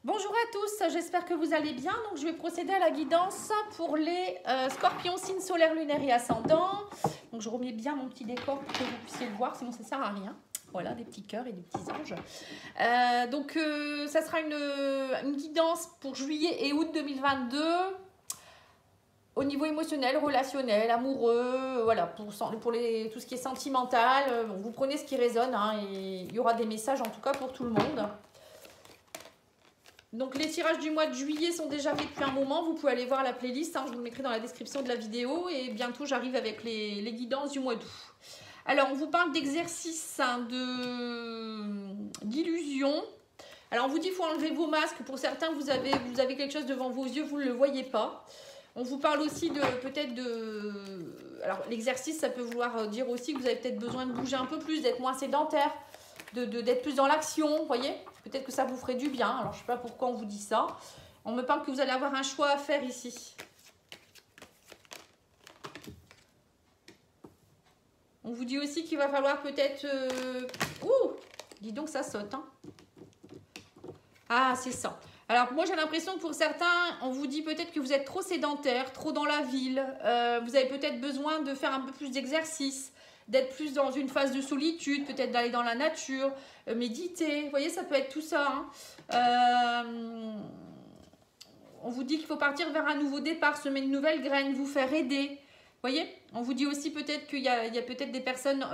Bonjour à tous, j'espère que vous allez bien. Donc, je vais procéder à la guidance pour les scorpions, signes solaires, lunaires et ascendants. Donc, je remets bien mon petit décor pour que vous puissiez le voir, sinon ça ne sert à rien. Voilà, des petits cœurs et des petits anges. Ça sera une guidance pour juillet et août 2022. Au niveau émotionnel, relationnel, amoureux, voilà, pour tout ce qui est sentimental. Bon, vous prenez ce qui résonne, hein, et il y aura des messages en tout cas pour tout le monde. Donc les tirages du mois de juillet sont déjà faits depuis un moment, vous pouvez aller voir la playlist, hein, je vous le mettrai dans la description de la vidéo et bientôt j'arrive avec les guidances du mois d'août. Alors on vous parle d'exercices, hein, d'illusion. Alors on vous dit qu'il faut enlever vos masques, pour certains vous avez quelque chose devant vos yeux, vous ne le voyez pas. On vous parle aussi alors l'exercice ça peut vouloir dire aussi que vous avez peut-être besoin de bouger un peu plus, d'être moins sédentaire, d'être plus dans l'action, vous voyez. Peut-être que ça vous ferait du bien. Alors, je ne sais pas pourquoi on vous dit ça. On me parle que vous allez avoir un choix à faire ici. On vous dit aussi qu'il va falloir peut-être... Ouh, dis donc, ça saute. Hein. Ah, c'est ça. Alors, moi, j'ai l'impression que pour certains, on vous dit peut-être que vous êtes trop sédentaire, trop dans la ville. Vous avez peut-être besoin de faire un peu plus d'exercice, d'être plus dans une phase de solitude, peut-être d'aller dans la nature, méditer. Vous voyez, ça peut être tout ça. Hein. On vous dit qu'il faut partir vers un nouveau départ, semer de nouvelles graines, vous faire aider. Vous voyez, on vous dit aussi peut-être qu'il y a peut-être des personnes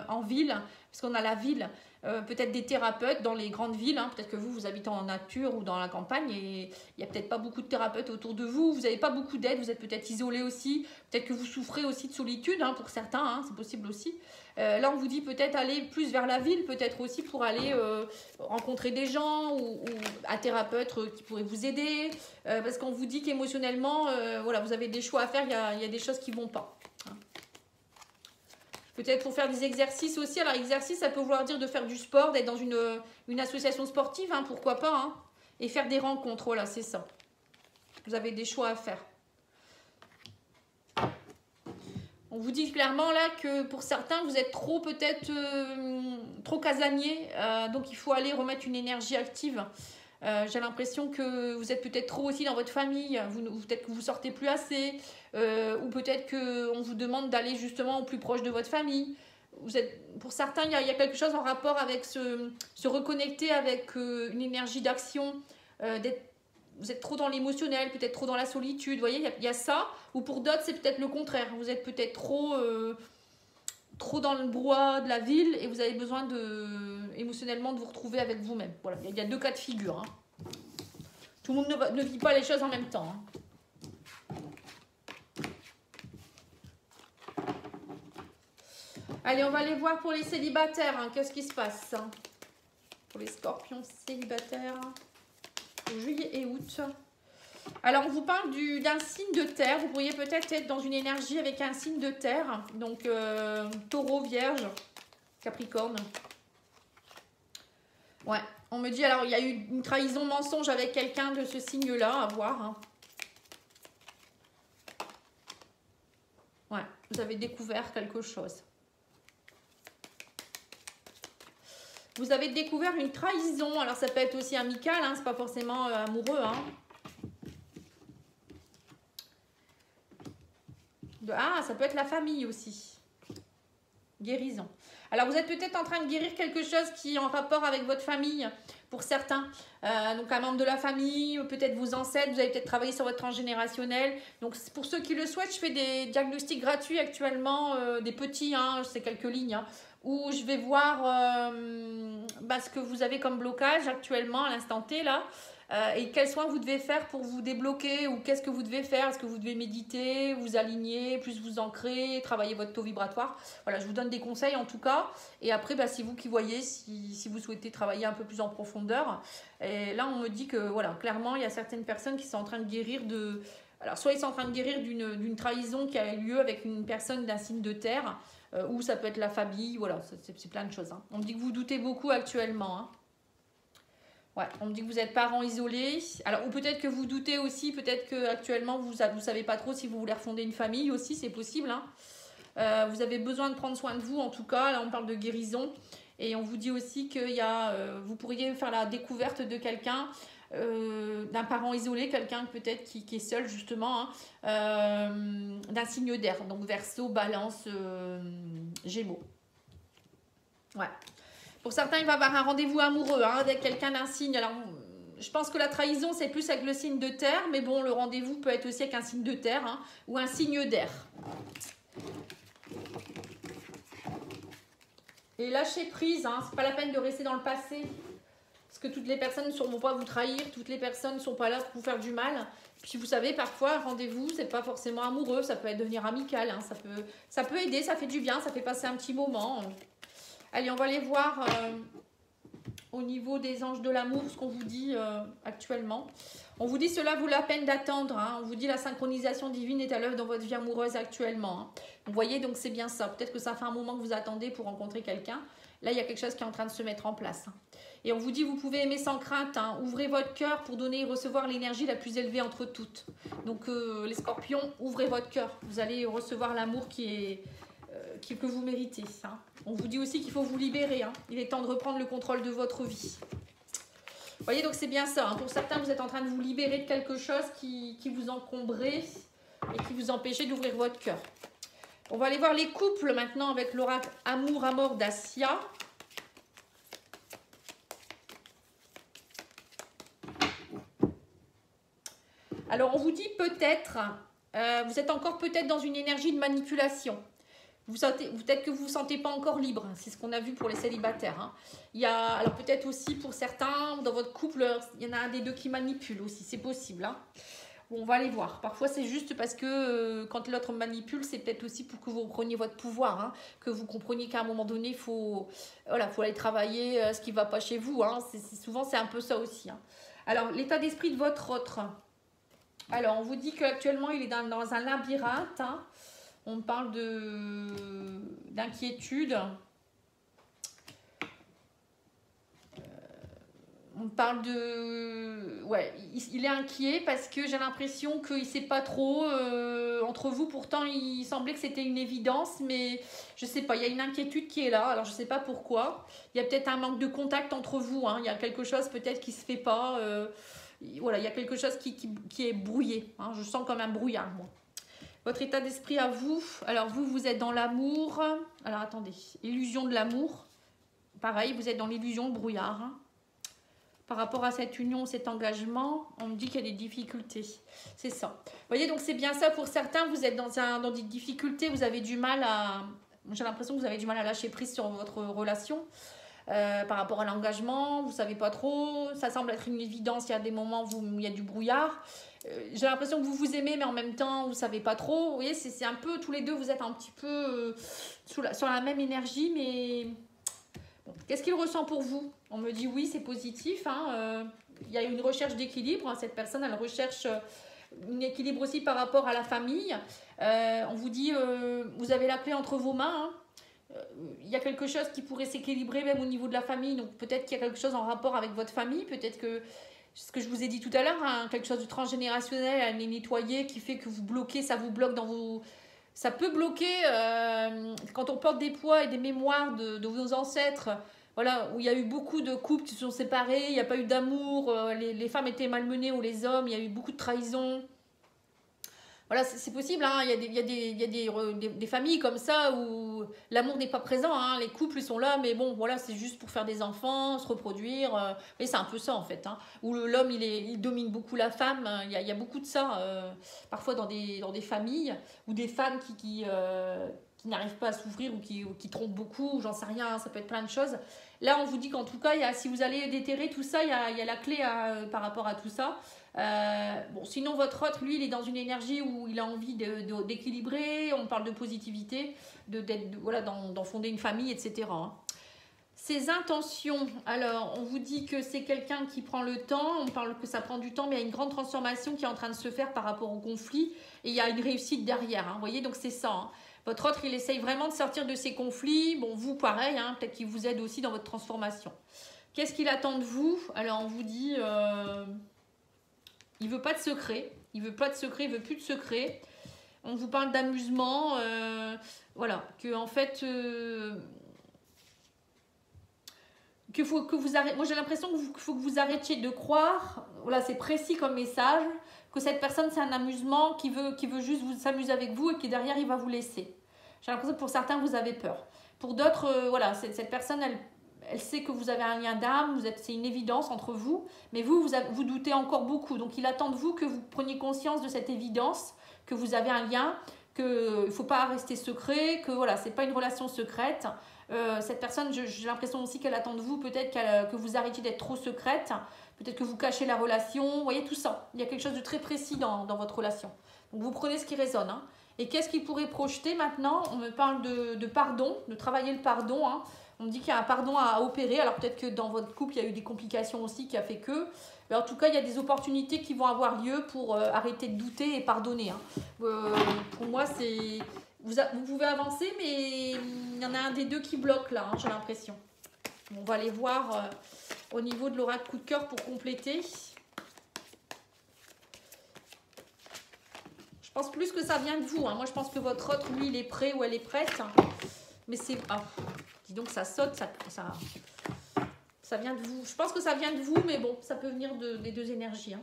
en ville, parce qu'on a la ville, peut-être des thérapeutes dans les grandes villes. Hein. Peut-être que vous habitez en nature ou dans la campagne et il n'y a peut-être pas beaucoup de thérapeutes autour de vous. Vous n'avez pas beaucoup d'aide, vous êtes peut-être isolé aussi. Peut-être que vous souffrez aussi de solitude, hein, pour certains, hein, c'est possible aussi. Là, on vous dit peut-être aller plus vers la ville, peut-être aussi pour aller rencontrer des gens ou un thérapeute qui pourrait vous aider. Parce qu'on vous dit qu'émotionnellement, voilà, vous avez des choix à faire, il y a des choses qui ne vont pas. Hein. Peut-être pour faire des exercices aussi. Alors, exercice, ça peut vouloir dire de faire du sport, d'être dans une association sportive, hein, pourquoi pas. Hein, et faire des rencontres, voilà, c'est ça. Vous avez des choix à faire. On vous dit clairement là que pour certains, vous êtes trop peut-être trop casanier. Donc, il faut aller remettre une énergie active. J'ai l'impression que vous êtes peut-être trop aussi dans votre famille, peut-être que vous sortez plus assez, ou peut-être qu'on vous demande d'aller justement au plus proche de votre famille. Pour certains, il y a quelque chose en rapport avec se reconnecter avec une énergie d'action, vous êtes trop dans l'émotionnel, peut-être trop dans la solitude, vous voyez, il y a ça, ou pour d'autres, c'est peut-être le contraire, vous êtes peut-être trop dans le brouhaha de la ville et vous avez besoin émotionnellement de vous retrouver avec vous-même. Voilà, il y a deux cas de figure. Hein. Tout le monde ne vit pas les choses en même temps. Hein. Allez, on va aller voir pour les célibataires. Hein. Qu'est-ce qui se passe hein, pour les scorpions célibataires pour juillet et août. Alors, on vous parle d'un signe de terre. Vous pourriez peut-être être dans une énergie avec un signe de terre. Donc, taureau, vierge, capricorne. Ouais, on me dit, alors, il y a eu une trahison mensonge avec quelqu'un de ce signe-là, à voir. Hein. Ouais, vous avez découvert quelque chose. Vous avez découvert une trahison. Alors, ça peut être aussi amical, hein, c'est pas forcément amoureux, hein. Ah, ça peut être la famille aussi. Guérison. Alors, vous êtes peut-être en train de guérir quelque chose qui est en rapport avec votre famille, pour certains. Donc, un membre de la famille, peut-être vos ancêtres, vous avez peut-être travaillé sur votre transgénérationnel. Donc, pour ceux qui le souhaitent, je fais des diagnostics gratuits actuellement, des petits, hein, c'est quelques lignes, hein, où je vais voir ce que vous avez comme blocage actuellement, à l'instant T, là. Et quels soins vous devez faire pour vous débloquer ou qu'est-ce que vous devez faire? Est-ce que vous devez méditer, vous aligner, plus vous ancrer, travailler votre taux vibratoire? Voilà, je vous donne des conseils en tout cas. Et après, c'est vous qui voyez si vous souhaitez travailler un peu plus en profondeur. Et là, on me dit que voilà, clairement, il y a certaines personnes qui sont en train de guérir de... Alors, soit ils sont en train de guérir d'une trahison qui a eu lieu avec une personne d'un signe de terre, ou ça peut être la famille, voilà, c'est plein de choses. Hein. On me dit que vous doutez beaucoup actuellement, hein. Ouais, on me dit que vous êtes parents isolés. Alors, ou peut-être que vous doutez aussi, peut-être qu'actuellement, vous ne savez pas trop si vous voulez refonder une famille aussi, c'est possible. Hein. Vous avez besoin de prendre soin de vous, en tout cas. Là, on parle de guérison. Et on vous dit aussi que vous pourriez faire la découverte de quelqu'un d'un parent isolé, quelqu'un peut-être qui est seul justement, d'un signe d'air, donc Verseau, Balance, Gémeaux. Ouais. Pour certains, il va avoir un rendez-vous amoureux avec quelqu'un d'un signe. Alors, je pense que la trahison, c'est plus avec le signe de terre, mais bon, le rendez-vous peut être aussi avec un signe de terre ou un signe d'air. Et lâcher prise, c'est pas la peine de rester dans le passé. Parce que toutes les personnes ne vont pas vous trahir, toutes les personnes ne sont pas là pour vous faire du mal. Puis vous savez, parfois, un rendez-vous, c'est pas forcément amoureux, ça peut devenir amical. Ça peut aider, ça fait du bien, ça fait passer un petit moment. Allez, on va aller voir au niveau des anges de l'amour ce qu'on vous dit actuellement. On vous dit cela vaut la peine d'attendre. On vous dit la synchronisation divine est à l'œuvre dans votre vie amoureuse actuellement. Vous voyez, donc c'est bien ça. Peut-être que ça fait un moment que vous attendez pour rencontrer quelqu'un. Là, il y a quelque chose qui est en train de se mettre en place. Et on vous dit, vous pouvez aimer sans crainte. Ouvrez votre cœur pour donner et recevoir l'énergie la plus élevée entre toutes. Donc, les scorpions, ouvrez votre cœur. Vous allez recevoir l'amour que vous méritez. On vous dit aussi qu'il faut vous libérer. Il est temps de reprendre le contrôle de votre vie. Vous voyez, donc c'est bien ça. Pour certains, vous êtes en train de vous libérer de quelque chose qui vous encombrait et qui vous empêchait d'ouvrir votre cœur. On va aller voir les couples maintenant avec l'oracle Amour à mort d'Assia. Alors, on vous dit peut-être, vous êtes encore peut-être dans une énergie de manipulation. Peut-être que vous ne vous sentez pas encore libre, c'est ce qu'on a vu pour les célibataires. Alors peut-être aussi pour certains, dans votre couple, il y en a un des deux qui manipule aussi, c'est possible. Bon, on va aller voir. Parfois c'est juste parce que quand l'autre manipule, c'est peut-être aussi pour que vous repreniez votre pouvoir, que vous compreniez qu'à un moment donné, il faut aller travailler ce qui ne va pas chez vous. Souvent c'est un peu ça aussi. Alors l'état d'esprit de votre autre. Alors on vous dit qu'actuellement il est dans un labyrinthe. On parle d'inquiétude. On parle de... Ouais, il est inquiet parce que j'ai l'impression qu'il ne sait pas trop entre vous. Pourtant, il semblait que c'était une évidence, mais je ne sais pas. Il y a une inquiétude qui est là. Alors, je ne sais pas pourquoi. Il y a peut-être un manque de contact entre vous. Il y a quelque chose peut-être qui ne se fait pas. Voilà, il y a quelque chose qui est brouillé. Je sens comme un brouillard, moi. Votre état d'esprit à vous. Alors, vous êtes dans l'amour. Alors, attendez. Illusion de l'amour. Pareil, vous êtes dans l'illusion, le brouillard. Par rapport à cette union, cet engagement, on me dit qu'il y a des difficultés. C'est ça. Vous voyez, donc c'est bien ça. Pour certains, vous êtes dans des difficultés. Vous avez du mal à... J'ai l'impression que vous avez du mal à lâcher prise sur votre relation. Par rapport à l'engagement, vous ne savez pas trop. Ça semble être une évidence. Il y a des moments où il y a du brouillard. J'ai l'impression que vous vous aimez, mais en même temps, vous ne savez pas trop. Vous voyez, c'est un peu, tous les deux, vous êtes un petit peu sur la même énergie, mais bon. Qu'est-ce qu'il ressent pour vous? On me dit oui, c'est positif. Il y a une recherche d'équilibre. Cette personne, elle recherche un équilibre aussi par rapport à la famille. On vous dit, vous avez la clé entre vos mains. Il y a quelque chose qui pourrait s'équilibrer même au niveau de la famille. Donc peut-être qu'il y a quelque chose en rapport avec votre famille. Peut-être que ce que je vous ai dit tout à l'heure, quelque chose de transgénérationnel à nettoyer qui fait que vous bloquez, ça vous bloque dans vos... Ça peut bloquer quand on porte des poids et des mémoires de vos ancêtres, voilà, où il y a eu beaucoup de couples qui se sont séparés, il n'y a pas eu d'amour, les femmes étaient malmenées ou les hommes, il y a eu beaucoup de trahison. Voilà, c'est possible, il y a des familles comme ça où l'amour n'est pas présent, les couples ils sont là, mais bon, voilà, c'est juste pour faire des enfants, se reproduire, et c'est un peu ça en fait, où l'homme il domine beaucoup la femme, il y a beaucoup de ça, parfois dans des familles, ou des femmes qui n'arrivent pas à s'ouvrir ou qui trompent beaucoup, ou j'en sais rien, ça peut être plein de choses. Là, on vous dit qu'en tout cas, si vous allez déterrer tout ça, il y a la clé par rapport à tout ça. Bon, sinon votre autre, lui, il est dans une énergie où il a envie d'équilibrer, on parle de positivité, voilà, d'en fonder une famille, etc. Ses intentions, alors on vous dit que c'est quelqu'un qui prend le temps, on parle que ça prend du temps, mais il y a une grande transformation qui est en train de se faire par rapport au conflit, et il y a une réussite derrière, vous voyez, donc c'est ça. Votre autre, il essaye vraiment de sortir de ses conflits, bon, vous pareil, peut-être qu'il vous aide aussi dans votre transformation. Qu'est-ce qu'il attend de vous? Alors on vous dit... il veut pas de secret, il veut plus de secret. On vous parle d'amusement, voilà, que en fait, qu'il faut que vous arrêtiez. Moi, j'ai l'impression qu'il faut que vous arrêtiez de croire, voilà, c'est précis comme message, que cette personne, c'est un amusement, qui veut juste s'amuser avec vous et qui derrière, il va vous laisser. J'ai l'impression que pour certains, vous avez peur. Pour d'autres, voilà, cette personne, elle sait que vous avez un lien d'âme, c'est une évidence entre vous, mais vous doutez encore beaucoup. Donc, il attend de vous que vous preniez conscience de cette évidence, que vous avez un lien, qu'il ne faut pas rester secret, que voilà, ce n'est pas une relation secrète. Cette personne, j'ai l'impression aussi qu'elle attend de vous peut-être que vous arrêtiez d'être trop secrète, peut-être que vous cachez la relation, vous voyez tout ça. Il y a quelque chose de très précis dans votre relation. Donc, vous prenez ce qui résonne. Hein. Et qu'est-ce qu'il pourrait projeter maintenant? On me parle de pardon, de travailler le pardon. Hein. On me dit qu'il y a un pardon à opérer. Alors peut-être que dans votre couple, il y a eu des complications aussi qui a fait que. Mais en tout cas, il y a des opportunités qui vont avoir lieu pour arrêter de douter et pardonner. Hein. Pour moi, c'est... Vous pouvez avancer, mais il y en a un des deux qui bloque là, hein, j'ai l'impression. On va aller voir au niveau de l'oracle coup de cœur pour compléter. Je pense plus que ça vient de vous. Hein. Moi, je pense que votre autre, lui, il est prêt ou elle est prête. Mais c'est... Ah, dis donc, ça saute, ça vient de vous. Je pense que ça vient de vous, mais bon, ça peut venir des deux énergies. Hein.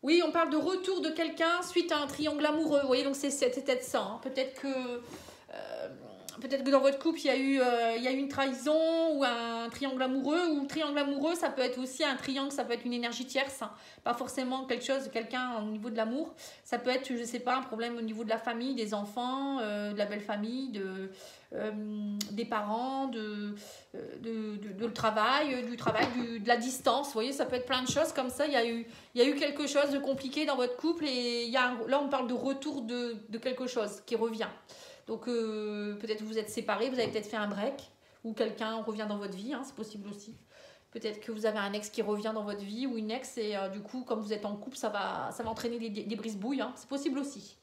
Oui, on parle de retour de quelqu'un suite à un triangle amoureux. Vous voyez, donc c'est peut-être ça. Hein. Peut-être que dans votre couple, il y a eu une trahison ou un triangle amoureux. Ou triangle amoureux, ça peut être aussi un triangle, ça peut être une énergie tierce. Hein. Pas forcément quelque chose, quelqu'un au niveau de l'amour. Ça peut être, je ne sais pas, un problème au niveau de la famille, des enfants, de la belle famille, des parents, du travail, de la distance. Vous voyez, ça peut être plein de choses comme ça. Il y a eu quelque chose de compliqué dans votre couple et là, on parle de retour de quelque chose qui revient. Donc, peut-être vous êtes séparés, vous avez peut-être fait un break ou quelqu'un revient dans votre vie, hein, c'est possible aussi. Peut-être que vous avez un ex qui revient dans votre vie ou une ex et du coup, comme vous êtes en couple, ça va entraîner des brise-bouilles. Hein, c'est possible aussi.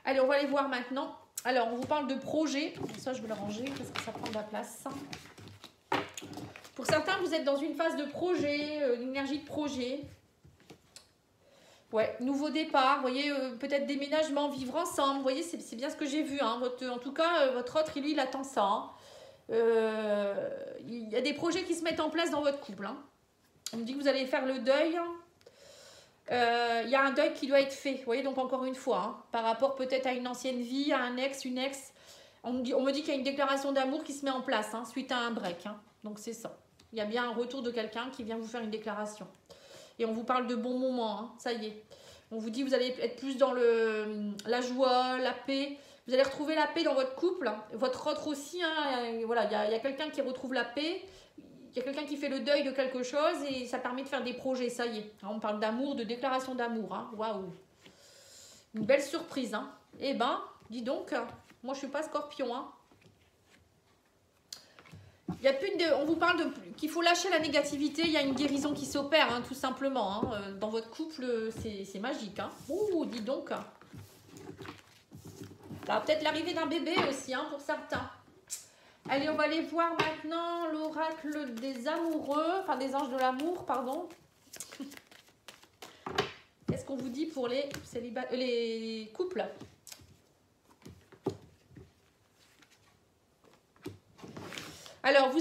Allez, on va aller voir maintenant. Alors, on vous parle de projet. Ça, je vais le ranger parce que ça prend de la place. Pour certains, vous êtes dans une phase de projet, une énergie de projet. Ouais, nouveau départ, vous voyez, peut-être déménagement, vivre ensemble. Vous voyez, c'est bien ce que j'ai vu. Hein. En tout cas, votre autre, lui, il attend ça. Hein. Il y a des projets qui se mettent en place dans votre couple. Hein. On me dit que vous allez faire le deuil. Il y a un deuil qui doit être fait. Vous voyez, donc encore une fois, hein, par rapport peut-être à une ancienne vie, à un ex, une ex. On me dit qu'il y a une déclaration d'amour qui se met en place hein, suite à un break. Hein. Donc c'est ça. Il y a bien un retour de quelqu'un qui vient vous faire une déclaration. Et on vous parle de bons moments. Hein, ça y est. On vous dit que vous allez être plus dans la joie, la paix. Vous allez retrouver la paix dans votre couple. Votre autre aussi. Hein, voilà, il y a quelqu'un qui retrouve la paix. Il y a quelqu'un qui fait le deuil de quelque chose et ça permet de faire des projets, ça y est. On parle d'amour, de déclaration d'amour. Hein. Waouh! Une belle surprise. Hein. Eh ben, dis donc, moi je suis pas scorpion. Hein. Il y a plus on vous parle qu'il faut lâcher la négativité, il y a une guérison qui s'opère, hein, tout simplement. Hein. Dans votre couple, c'est magique. Hein. Ouh, dis donc. Là, peut-être l'arrivée d'un bébé aussi, hein, pour certains. Allez, on va aller voir maintenant l'oracle des amoureux, enfin des anges de l'amour, pardon. Qu'est-ce qu'on vous dit pour les couples? Alors,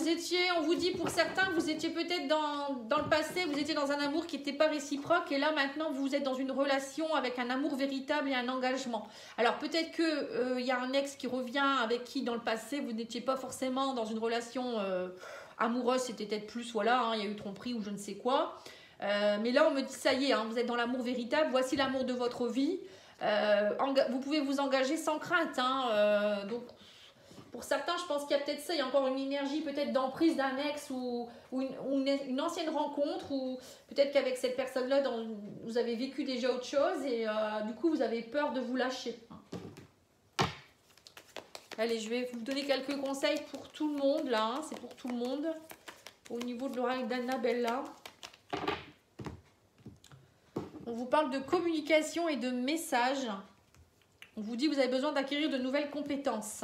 on vous dit pour certains, vous étiez peut-être dans le passé, vous étiez dans un amour qui n'était pas réciproque et là maintenant vous êtes dans une relation avec un amour véritable et un engagement. Alors peut-être qu'il y a un ex qui revient avec qui dans le passé vous n'étiez pas forcément dans une relation amoureuse, c'était peut-être plus, voilà, hein, il y a eu tromperie ou je ne sais quoi. Mais là on me dit ça y est, hein, vous êtes dans l'amour véritable, voici l'amour de votre vie. Vous pouvez vous engager sans crainte, hein, donc... Pour certains, je pense qu'il y a peut-être ça, il y a encore une énergie peut-être d'emprise d'un ex ou une ancienne rencontre ou peut-être qu'avec cette personne-là, vous avez vécu déjà autre chose et du coup, vous avez peur de vous lâcher. Allez, je vais vous donner quelques conseils pour tout le monde, là, hein, c'est pour tout le monde, au niveau de l'oracle d'Annabella. On vous parle de communication et de messages. On vous dit que vous avez besoin d'acquérir de nouvelles compétences.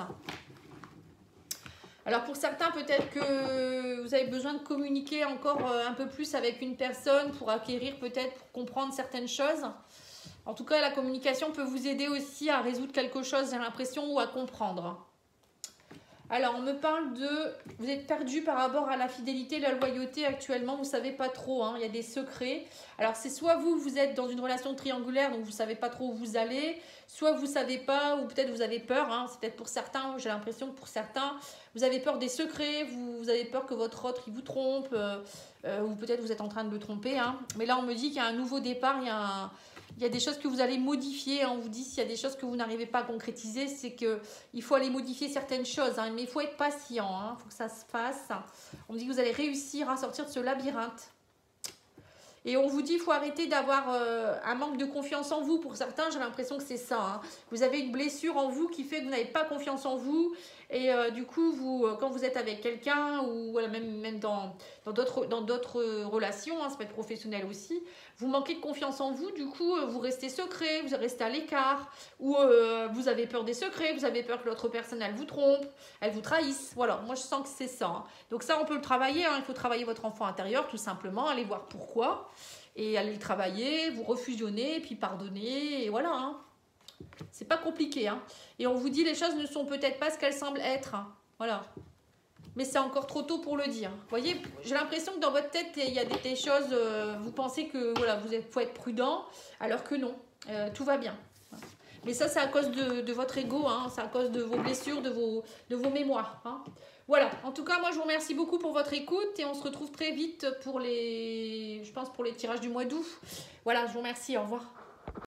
Alors pour certains, peut-être que vous avez besoin de communiquer encore un peu plus avec une personne pour acquérir peut-être, pour comprendre certaines choses. En tout cas, la communication peut vous aider aussi à résoudre quelque chose, j'ai l'impression, ou à comprendre. Alors, on me parle de... Vous êtes perdu par rapport à la fidélité, la loyauté actuellement. Vous ne savez pas trop. Hein, il y a des secrets. Alors, c'est soit vous êtes dans une relation triangulaire, donc vous ne savez pas trop où vous allez. Soit vous ne savez pas, ou peut-être vous avez peur. Hein, c'est peut-être pour certains, j'ai l'impression que pour certains, vous avez peur des secrets. Vous avez peur que votre autre, il vous trompe. Ou peut-être vous êtes en train de le tromper. Hein. Mais là, on me dit qu'il y a un nouveau départ. Il y a des choses que vous allez modifier. Hein. On vous dit s'il y a des choses que vous n'arrivez pas à concrétiser, c'est qu'il faut aller modifier certaines choses. Hein. Mais il faut être patient. Il faut que ça se fasse. On me dit que vous allez réussir à sortir de ce labyrinthe. Et on vous dit qu'il faut arrêter d'avoir un manque de confiance en vous. Pour certains, j'ai l'impression que c'est ça. Hein. Vous avez une blessure en vous qui fait que vous n'avez pas confiance en vous. Et du coup, quand vous êtes avec quelqu'un ou voilà, même dans d'autres relations, hein, ça peut être professionnel aussi, vous manquez de confiance en vous. Du coup, vous restez secret, vous restez à l'écart. Ou vous avez peur des secrets, vous avez peur que l'autre personne, elle vous trompe, elle vous trahisse. Voilà, moi je sens que c'est ça. Hein. Donc ça, on peut le travailler. Hein. Il faut travailler votre enfant intérieur, tout simplement. Aller voir pourquoi. Et aller le travailler, vous refusionner, puis pardonner, et voilà. Hein. C'est pas compliqué. Hein. Et on vous dit les choses ne sont peut-être pas ce qu'elles semblent être. Hein. Voilà. Mais c'est encore trop tôt pour le dire. Vous voyez, j'ai l'impression que dans votre tête, il y a des choses, vous pensez que voilà, faut être prudent, alors que non, tout va bien. Mais ça, c'est à cause de votre ego, hein, c'est à cause de vos blessures, de vos mémoires. Hein. Voilà, en tout cas, moi, je vous remercie beaucoup pour votre écoute et on se retrouve très vite pour les tirages du mois d'août. Voilà, je vous remercie, au revoir.